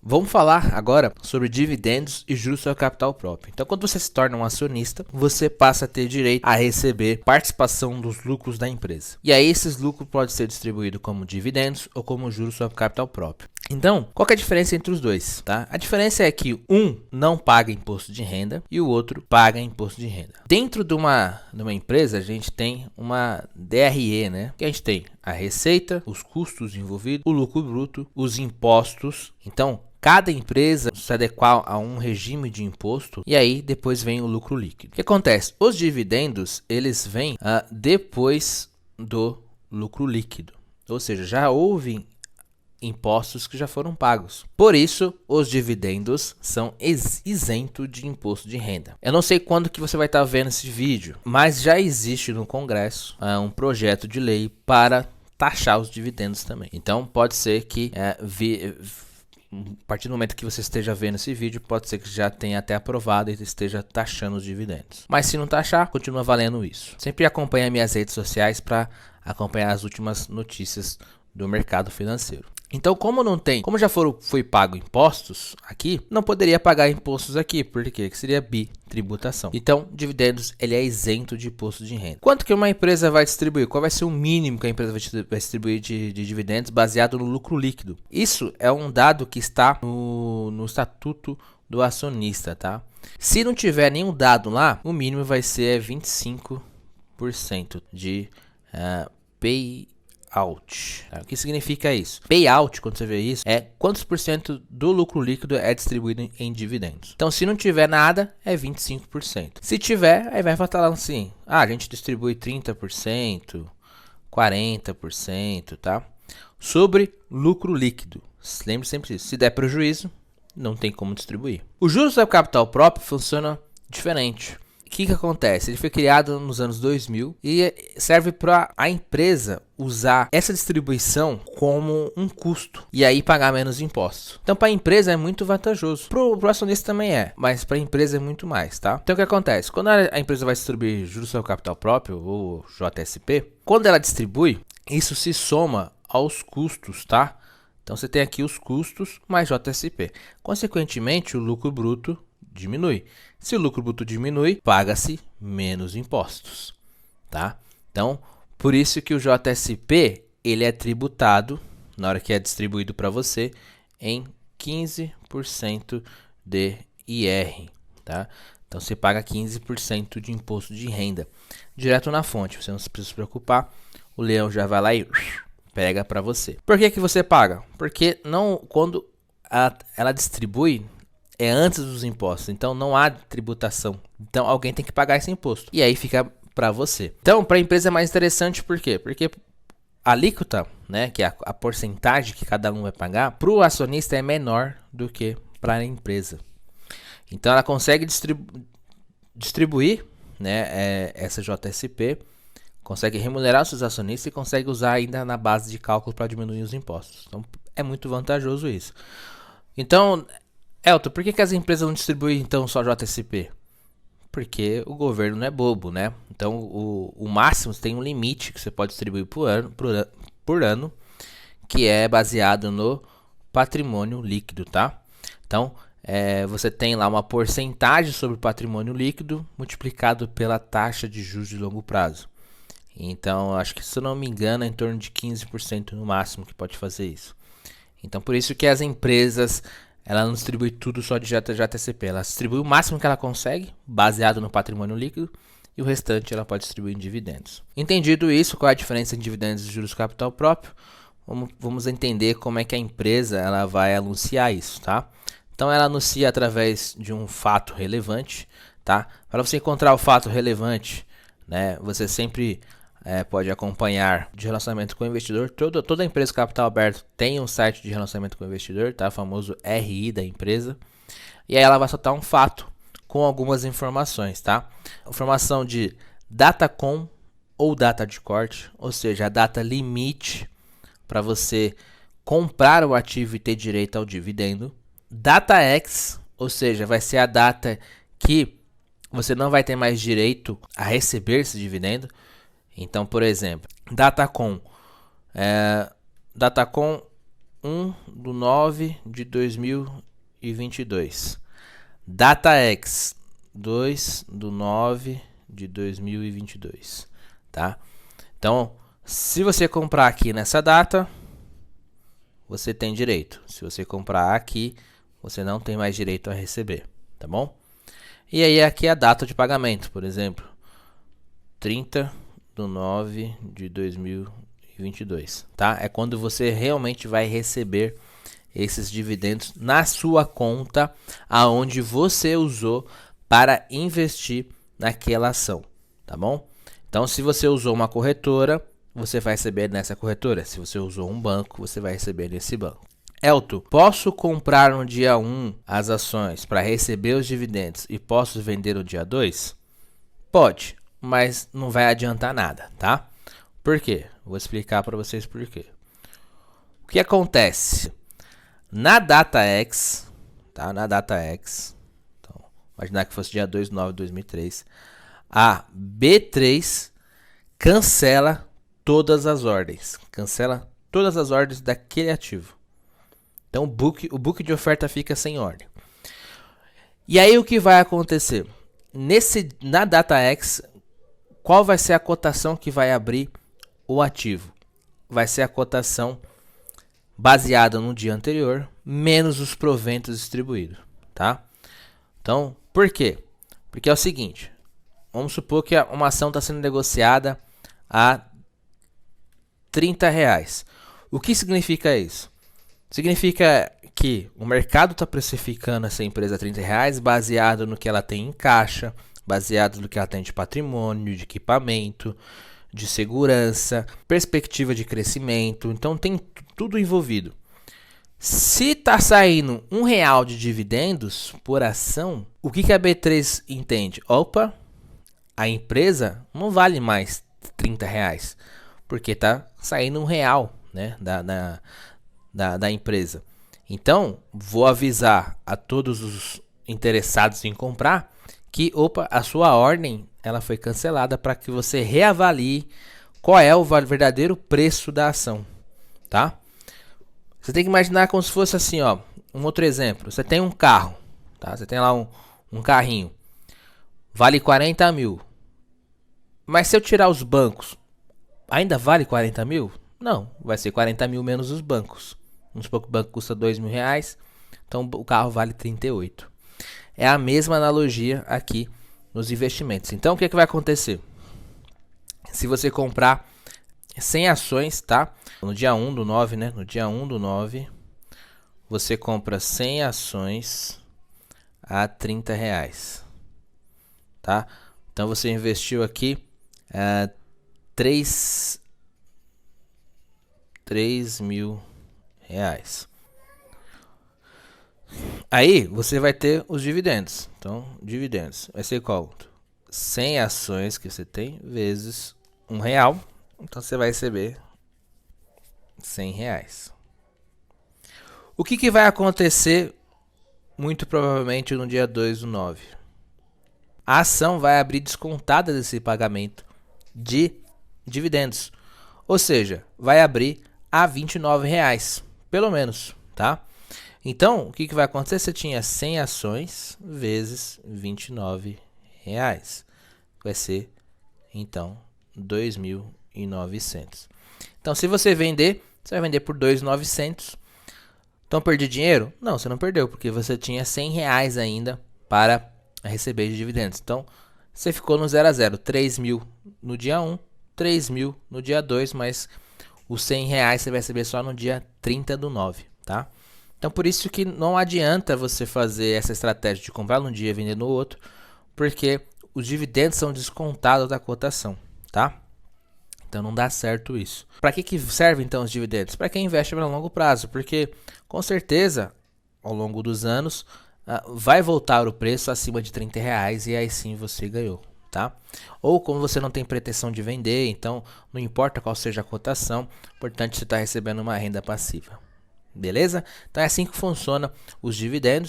Vamos falar agora sobre dividendos e juros sobre capital próprio. Então, quando você se torna um acionista, você passa a ter direito a receber participação dos lucros da empresa. E aí, esses lucros podem ser distribuídos como dividendos ou como juros sobre capital próprio. Então, qual que é a diferença entre os dois? Tá? A diferença é que um não paga imposto de renda e o outro paga imposto de renda. Dentro de uma empresa, a gente tem uma DRE, né? Que a gente tem a receita, os custos envolvidos, o lucro bruto, os impostos. Então, cada empresa se adequar a um regime de imposto e aí depois vem o lucro líquido. O que acontece? Os dividendos, eles vêm depois do lucro líquido. Ou seja, já houve impostos que já foram pagos. Por isso, os dividendos são isentos de imposto de renda. Eu não sei quando que você vai estar vendo esse vídeo, mas já existe no Congresso um projeto de lei para taxar os dividendos também. Então, pode ser que a partir do momento que você esteja vendo esse vídeo, pode ser que já tenha até aprovado e esteja taxando os dividendos. Mas se não taxar, continua valendo isso. Sempre acompanhe minhas redes sociais para acompanhar as últimas notícias do mercado financeiro. Então, como já foi pago impostos aqui, não poderia pagar impostos aqui, porque seria bitributação. Então, dividendos, ele é isento de imposto de renda. Quanto que uma empresa vai distribuir? Qual vai ser o mínimo que a empresa vai distribuir de dividendos baseado no lucro líquido? Isso é um dado que está no estatuto do acionista, tá? Se não tiver nenhum dado lá, o mínimo vai ser 25% de payout. O que significa isso? Payout, quando você vê isso, é quantos por cento do lucro líquido é distribuído em dividendos. Então, se não tiver nada, é 25%. Se tiver, aí vai falar assim, a gente distribui 30%, 40%, tá? Sobre lucro líquido. Lembre sempre disso. Se der prejuízo, não tem como distribuir. O juros sobre capital próprio funciona diferente. O que acontece? Ele foi criado nos anos 2000 e serve para a empresa usar essa distribuição como um custo e aí pagar menos impostos. Então, para a empresa é muito vantajoso. Para o acionista também é, mas para a empresa é muito mais, tá? Então, o que acontece? Quando a empresa vai distribuir juros sobre capital próprio, ou JSP, quando ela distribui, isso se soma aos custos, tá? Então, você tem aqui os custos mais JSP. Consequentemente, o lucro bruto diminui. Se o lucro bruto diminui, paga-se menos impostos, tá? Então, por isso que o JSP, ele é tributado, na hora que é distribuído para você, em 15% de IR, tá? Então, você paga 15% de imposto de renda, direto na fonte, você não precisa se preocupar, o leão já vai lá e pega para você. Por que você paga? Porque quando ela distribui, é antes dos impostos, então não há tributação. Então alguém tem que pagar esse imposto. E aí fica para você. Então, para a empresa é mais interessante, por quê? Porque a alíquota, né, que é a porcentagem que cada um vai pagar, para o acionista é menor do que para a empresa. Então ela consegue distribuir, né, essa JSP, consegue remunerar os seus acionistas e consegue usar ainda na base de cálculo para diminuir os impostos. Então é muito vantajoso isso. Então, Elton, por que as empresas não distribuem então só JSP? Porque o governo não é bobo, né? Então, o máximo tem um limite que você pode distribuir por ano, que é baseado no patrimônio líquido, tá? Então, você tem lá uma porcentagem sobre o patrimônio líquido multiplicado pela taxa de juros de longo prazo. Então, acho que, se eu não me engano, é em torno de 15% no máximo que pode fazer isso. Então, por isso que as empresas, ela não distribui tudo só de JSP. Ela distribui o máximo que ela consegue, baseado no patrimônio líquido, e o restante ela pode distribuir em dividendos. Entendido isso, qual é a diferença entre dividendos e juros capital próprio? Vamos entender como é que a empresa ela vai anunciar isso, tá? Então, ela anuncia através de um fato relevante, tá? Para você encontrar o fato relevante, né, você sempre pode acompanhar de relacionamento com o investidor. Toda empresa capital aberto tem um site de relacionamento com o investidor, tá? O famoso RI da empresa. E aí ela vai soltar um fato com algumas informações, tá? Informação de data com ou data de corte, ou seja, a data limite para você comprar o ativo e ter direito ao dividendo. Data X, ou seja, vai ser a data que você não vai ter mais direito a receber esse dividendo. Então, por exemplo, Datacom 1/9 de 2022. DataX, 2/9 de 2022, tá? Então, se você comprar aqui nessa data, você tem direito. Se você comprar aqui, você não tem mais direito a receber, tá bom? E aí aqui é a data de pagamento, por exemplo, 30/9 de 2022, tá? É quando você realmente vai receber esses dividendos na sua conta, aonde você usou para investir naquela ação, tá bom? Então, se você usou uma corretora, você vai receber nessa corretora. Se você usou um banco, você vai receber nesse banco. Elton, posso comprar no dia 1 as ações para receber os dividendos e posso vender no dia 2? Pode, mas não vai adiantar nada, tá? Por quê? Vou explicar para vocês por quê. O que acontece? Na DataX, tá? Na DataX, então, imaginar que fosse dia 2/9 de 2003, a B3 cancela todas as ordens. Cancela todas as ordens daquele ativo. Então o book de oferta fica sem ordem. E aí o que vai acontecer? Na DataX, qual vai ser a cotação que vai abrir o ativo? Vai ser a cotação baseada no dia anterior, menos os proventos distribuídos, tá? Então, por quê? Porque é o seguinte, vamos supor que uma ação está sendo negociada a R$30. O que significa isso? Significa que o mercado está precificando essa empresa a R$30 baseado no que ela tem em caixa, baseado no que ela tem de patrimônio, de equipamento, de segurança, perspectiva de crescimento. Então tem tudo envolvido. Se está saindo R$1 de dividendos por ação, o que a B3 entende? Opa, a empresa não vale mais R$30, porque está saindo R$1, né, da empresa. Então, vou avisar a todos os interessados em comprar que, opa, a sua ordem ela foi cancelada para que você reavalie qual é o verdadeiro preço da ação, tá? Você tem que imaginar como se fosse assim, ó, um outro exemplo. Você tem um carro, tá? Você tem lá um carrinho, vale 40 mil. Mas se eu tirar os bancos, ainda vale 40 mil? Não, vai ser 40 mil menos os bancos. Vamos supor que o banco custa R$2.000, então o carro vale 38. É a mesma analogia aqui nos investimentos. Então o que vai acontecer? Se você comprar 100 ações, tá? No dia 1/9, né? No dia 1/9, você compra 100 ações a R$30, tá? Então você investiu aqui R$3.000. Aí você vai ter os dividendos. Então, dividendos vai ser qual? 100 ações que você tem vezes R$1. Então você vai receber R$100. O que vai acontecer muito provavelmente no dia 2/9? A ação vai abrir descontada desse pagamento de dividendos. Ou seja, vai abrir a R$29, pelo menos, tá? Então, o que vai acontecer? Você tinha 100 ações vezes R$29. Vai ser, então, 2.900. Então, se você vender, você vai vender por 2.900. Então, perdi dinheiro? Não, você não perdeu, porque você tinha R$100 ainda para receber de dividendos. Então, você ficou no 0 a 0. 3.000 no dia 1, 3.000 no dia 2, mas os R$100 você vai receber só no dia 30/9, tá? Então, por isso que não adianta você fazer essa estratégia de comprar num dia e vender no outro, porque os dividendos são descontados da cotação, tá? Então, não dá certo isso. Para que servem, então, os dividendos? Para quem investe a longo prazo, porque, com certeza, ao longo dos anos, vai voltar o preço acima de R$30 e aí sim você ganhou, tá? Ou como você não tem pretensão de vender, então não importa qual seja a cotação, importante você estar recebendo uma renda passiva. Beleza? Então é assim que funciona os dividendos.